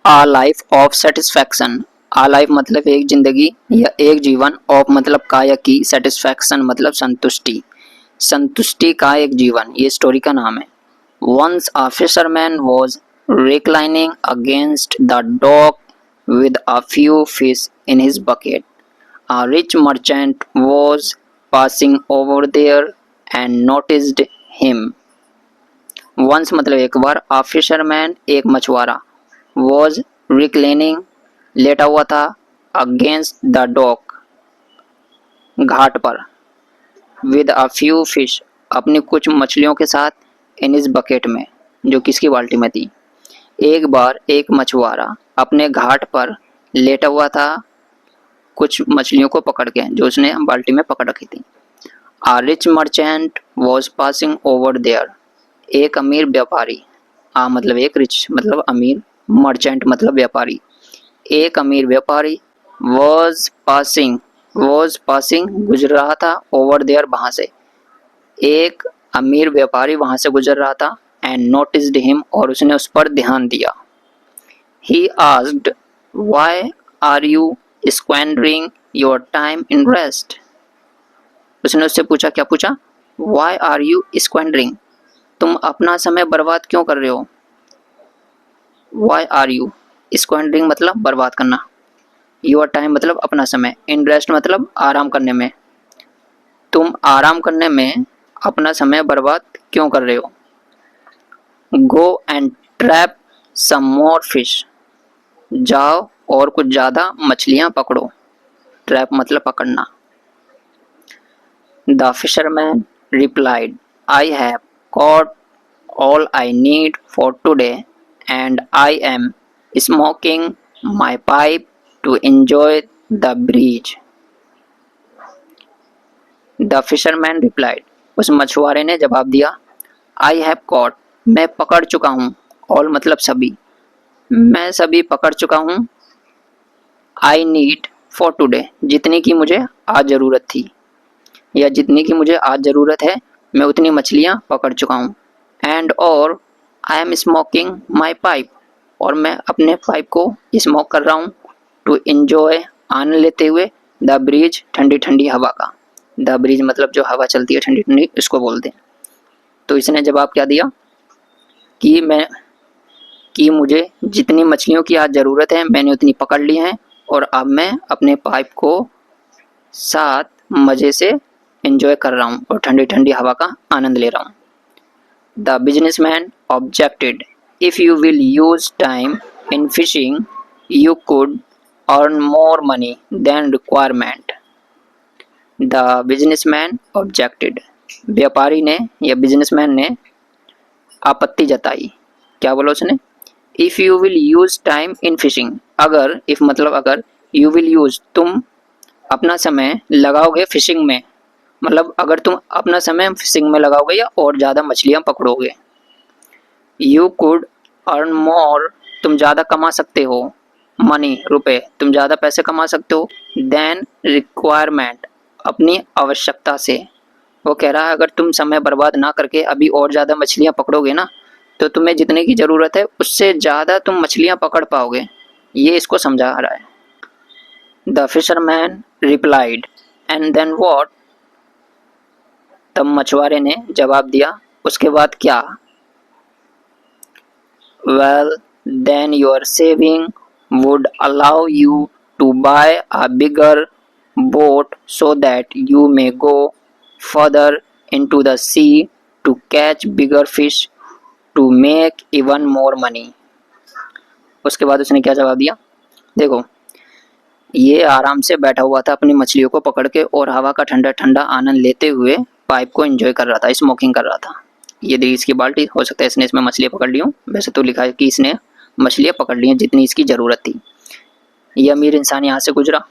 Uh life of satisfaction. A life मतलब एक जिंदगी या एक जीवन, ऑफ मतलब का या की, सेटिस्फैक्शन मतलब संतुष्टि, संतुष्टि का एक जीवन, ये स्टोरी का नाम है। Once a fisherman was reclining against the dock with a few fish in his bucket. A rich merchant was passing over there and noticed him. Once मतलब एक बार, a fisherman एक मछुआरा, was reclining लेटा हुआ था, against the dock घाट पर, with a few fish अपनी कुछ मछलियों के साथ, in his bucket में जो किसकी बाल्टी में थी। एक बार एक मछुआरा अपने घाट पर लेटा हुआ था कुछ मछलियों को पकड़ के जो उसने बाल्टी में पकड़ रखी थी। A rich merchant was passing over there. एक अमीर व्यापारी, आ मतलब एक, रिच मतलब अमीर, मर्चेंट मतलब व्यापारी, एक अमीर व्यापारी, was passing गुजर रहा था, over there वहां से, एक अमीर व्यापारी वहां से गुजर रहा था, and noticed him और उसने उस पर ध्यान दिया। He asked, why are you squandering your time in rest? उसने उससे पूछा, क्या पूछा? Why are you squandering? तुम अपना समय बर्बाद क्यों कर रहे हो? Why are you squandering मतलब बर्बाद करना, your time मतलब अपना समय, in rest मतलब आराम करने में, तुम आराम करने में अपना समय बर्बाद क्यों कर रहे हो? Go and trap some more fish. जाओ और कुछ ज़्यादा मछलियाँ पकड़ो, ट्रैप मतलब पकड़ना। The fisherman replied, I have caught all I need for today and I am smoking my pipe to enjoy the breeze. The fisherman replied, उस मछुआरे ने जवाब दिया, I have caught मैं पकड़ चुका हूँ, all मतलब सभी, मैं सभी पकड़ चुका हूँ, I need for today जितनी की मुझे आज ज़रूरत थी, या जितनी की मुझे आज ज़रूरत है मैं उतनी मछलियाँ पकड़ चुका हूँ, एंड और I am smoking my pipe और मैं अपने पाइप को स्मोक कर रहा हूँ, टू एंजॉय आनंद लेते हुए, द ब्रीज ठंडी ठंडी हवा का, द ब्रीज मतलब जो हवा चलती है ठंडी ठंडी, इसको बोलते हैं। तो इसने जवाब क्या दिया कि मुझे जितनी मछलियों की आज ज़रूरत है मैंने उतनी पकड़ ली हैं और अब मैं अपने पाइप को साथ मज़े से एंजॉय कर रहा हूँ और ठंडी ठंडी हवा का आनंद ले रहा हूँ। The businessman objected, if you will use time in fishing you could earn more money than requirement. The businessman objected, व्यापारी ने या बिजनेसमैन ने आपत्ति जताई, क्या बोला उसने? If you will use time in fishing, अगर, इफ़ मतलब अगर, यू विल यूज तुम अपना समय लगाओगे फिशिंग में, मतलब अगर तुम अपना समय फिशिंग में लगाओगे या और ज़्यादा मछलियाँ पकड़ोगे। यू कुड अर्न मोर, तुम ज़्यादा कमा सकते हो, मनी रुपए, तुम ज़्यादा पैसे कमा सकते हो, देन रिक्वायरमेंट अपनी आवश्यकता से। वो कह रहा है अगर तुम समय बर्बाद ना करके अभी और ज़्यादा मछलियाँ पकड़ोगे ना तो तुम्हें जितने की ज़रूरत है उससे ज़्यादा तुम मछलियाँ पकड़ पाओगे, ये इसको समझा रहा है। The fisherman replied, and then what, तब मछुआरे ने जवाब दिया, उसके बाद क्या? Well then your saving would allow you to buy a bigger boat so that you may go further into the sea to catch bigger fish to make even more money. उसके बाद उसने क्या जवाब दिया? देखो, ये आराम से बैठा हुआ था अपनी मछलियों को पकड़ के और हवा का ठंडा ठंडा आनंद लेते हुए पाइप को एंजॉय कर रहा था, स्मोकिंग कर रहा था। ये देखिए इसकी बाल्टी, हो सकता है इसने इसमें मछलियाँ पकड़ ली हूँ, वैसे तो लिखा है कि इसने मछलियाँ पकड़ ली हैं जितनी इसकी ज़रूरत थी। ये अमीर इंसान यहाँ से गुजरा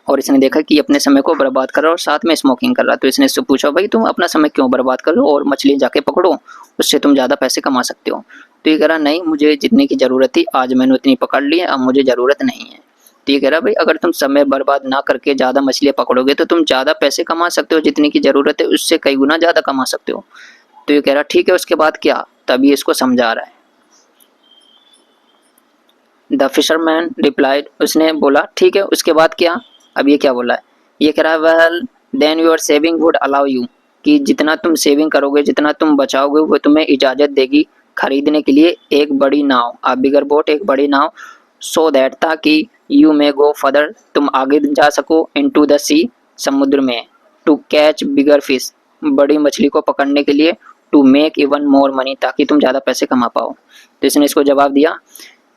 और इसने देखा कि अपने समय को बर्बाद कर रहा है और साथ में स्मोकिंग कर रहा है, तो इसने इससे पूछा, भाई तुम अपना समय क्यों बर्बाद कर रहे हो और मछली जाके पकड़ो, उससे तुम ज़्यादा पैसे कमा सकते हो। तो ये कह रहा नहीं, मुझे जितनी की ज़रूरत थी आज मैंने उतनी पकड़ ली है, अब मुझे ज़रूरत नहीं है। तो ये कह रहा भाई अगर तुम समय बर्बाद ना करके ज़्यादा मछलियाँ पकड़ोगे तो तुम ज़्यादा पैसे कमा सकते हो, जितनी की ज़रूरत है उससे कई गुना ज़्यादा कमा सकते हो। तो ये कह रहा ठीक है, उसके बाद क्या? तभी इसको समझा रहा है। द फिशरमैन रिप्लाइड, उसने बोला ठीक है, उसके बाद क्या? अब ये क्या बोला है? ये कह रहा है well then your saving would allow you, कि जितना तुम सेविंग करोगे, जितना तुम बचाओगे, वो तुम्हें इजाज़त देगी खरीदने के लिए एक बड़ी नाव, आ बिगर बोट, एक बड़ी नाव, सो दैट, ताकि यू मे गो फर्दर, तुम आगे जा सको, इनटू द सी, समुद्र में, टू कैच बिगर फिश, बड़ी मछली को पकड़ने के लिए, to make even more money, ताकि तुम ज़्यादा पैसे कमा पाओ। तो इसने इसको जवाब दिया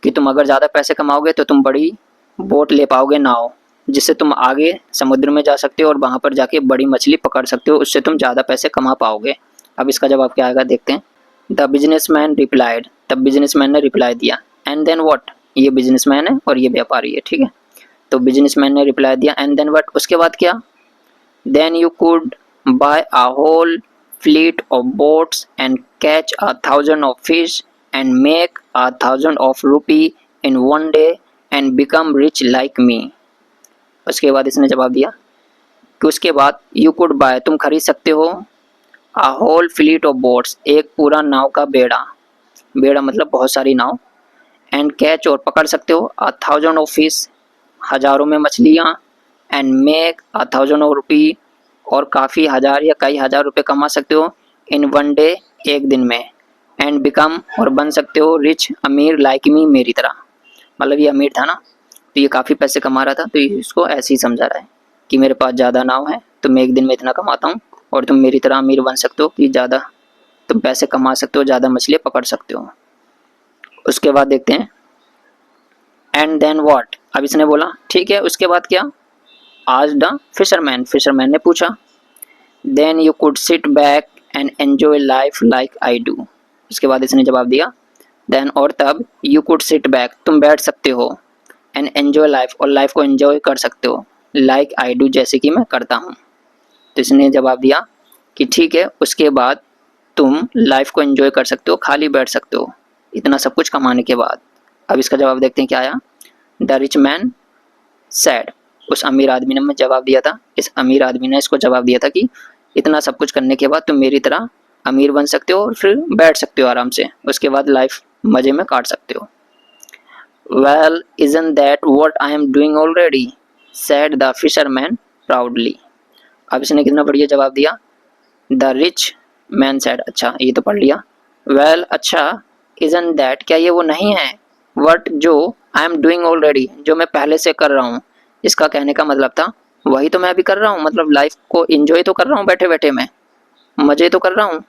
कि तुम अगर ज़्यादा पैसे कमाओगे तो तुम बड़ी बोट ले पाओगे, नाव, जिससे तुम आगे समुद्र में जा सकते हो और वहाँ पर जाके बड़ी मछली पकड़ सकते हो, उससे तुम ज़्यादा पैसे कमा पाओगे। अब इसका जवाब क्या आएगा देखते हैं। द बिजनेसमैन रिप्लाइड, तब बिजनेसमैन ने रिप्लाई दिया, एंड देन व्हाट, ये बिजनेसमैन है और ये व्यापारी है, ठीक है। तो बिजनेसमैन ने रिप्लाई दिया एंड देन व्हाट, उसके बाद क्या? Then you could buy a whole fleet of boats and catch 1,000 of fish and make 1,000 of rupee in one day and become rich like me. उसके बाद इसने जवाब दिया कि उसके बाद यू कुड बाय, तुम खरीद सकते हो, a whole fleet of boats, एक पूरा नाव का बेड़ा, बेड़ा मतलब बहुत सारी नाव, एंड कैच, और पकड़ सकते हो, 1,000 ऑफ फिश, हज़ारों में मछलियाँ, एंड मेक 1,000 ऑफ रुपी, और काफ़ी हज़ार या कई हज़ार रुपये कमा सकते हो, इन वन डे, एक दिन में, एंड बिकम, और बन सकते हो, रिच, अमीर, लाइक मी, मेरी तरह। मतलब ये अमीर था ना, तो ये काफ़ी पैसे कमा रहा था, तो इसको ऐसे ही समझा रहा है कि मेरे पास ज़्यादा नाव है तो मैं एक दिन में इतना कमाता हूँ, और तुम मेरी तरह अमीर बन सकते हो कि ज़्यादा तुम पैसे कमा सकते हो, ज़्यादा मछलियाँ पकड़ सकते हो। उसके बाद देखते हैं एंड देन व्हाट, अब इसने बोला ठीक है, उसके बाद क्या? आज द फिशरमैन, फिशरमैन ने पूछा, then you could sit back and enjoy life like I do. उसके बाद इसने जवाब दिया देन, और तब, यू कुड सिट बैक, तुम बैठ सकते हो, एंड एन्जॉय लाइफ, और लाइफ को एन्जॉय कर सकते हो, लाइक आई डू, जैसे कि मैं करता हूँ। तो इसने जवाब दिया कि ठीक है, उसके बाद तुम लाइफ को एंजॉय कर सकते हो, खाली बैठ सकते हो, इतना सब कुछ कमाने के बाद। अब इसका जवाब देखते हैं क्या आया। द रिच मैन सैड, उस अमीर आदमी ने जवाब दिया था, इस अमीर आदमी ने इसको जवाब दिया था कि इतना सब कुछ करने के बाद तुम मेरी तरह अमीर बन सकते हो और फिर बैठ सकते हो आराम से, उसके बाद लाइफ मज़े में काट सकते हो। Well isn't that what I am doing already, sad the fisherman proudly. अब इसने कितना बढ़िया जवाब दिया, द रिच मैन सैड, अच्छा ये तो पढ़ लिया। वेल अच्छा, इजंट दैट, क्या ये वो नहीं है, व्हाट, जो आई एम डूइंग ऑलरेडी, जो मैं पहले से कर रहा हूँ। इसका कहने का मतलब था वही तो मैं अभी कर रहा हूँ, मतलब लाइफ को एंजॉय तो कर रहा हूँ, बैठे बैठे मैं मज़े तो कर रहा हूँ।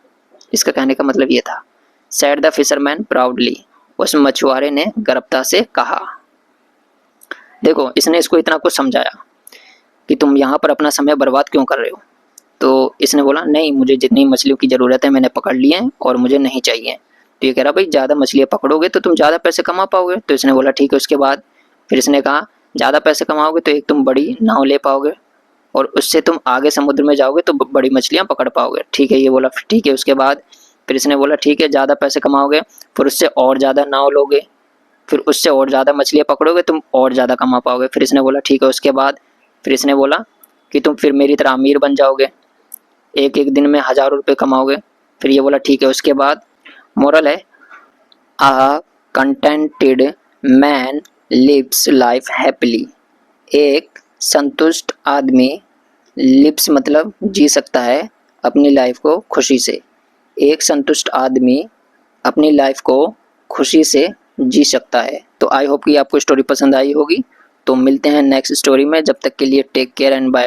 इसका कहने का मतलब ये था। सैड द फिशरमैन प्राउडली, उस मछुआरे ने गर्वता से कहा। देखो इसने इसको इतना कुछ समझाया कि तुम यहाँ पर अपना समय बर्बाद क्यों कर रहे हो। तो इसने बोला नहीं, मुझे जितनी मछलियों की ज़रूरत है मैंने पकड़ ली है और मुझे नहीं चाहिए। तो ये कह रहा भाई ज़्यादा मछलियाँ पकड़ोगे तो तुम ज़्यादा पैसे कमा पाओगे। तो इसने बोला ठीक है। उसके बाद फिर इसने कहा ज़्यादा पैसे कमाओगे तो एक तुम बड़ी नाव ले पाओगे और उससे तुम आगे समुद्र में जाओगे तो बड़ी मछलियाँ पकड़ पाओगे। ठीक है, ये बोला ठीक है। उसके बाद फिर इसने बोला ठीक है, ज़्यादा पैसे कमाओगे, फिर उससे और ज़्यादा नाव लोगे, फिर उससे और ज़्यादा मछलियाँ पकड़ोगे, तुम और ज़्यादा कमा पाओगे। फिर इसने बोला ठीक है। उसके बाद फिर इसने बोला कि तुम फिर मेरी तरह अमीर बन जाओगे, एक एक दिन में हज़ारों रुपये कमाओगे। फिर ये बोला ठीक है। उसके बाद मोरल है, a contented man lives life happily, एक संतुष्ट आदमी, लिव्स मतलब जी सकता है अपनी लाइफ को खुशी से, एक संतुष्ट आदमी अपनी लाइफ को खुशी से जी सकता है। तो आई होप कि आपको स्टोरी पसंद आई होगी। तो मिलते हैं नेक्स्ट स्टोरी में, जब तक के लिए टेक केयर एंड बाय।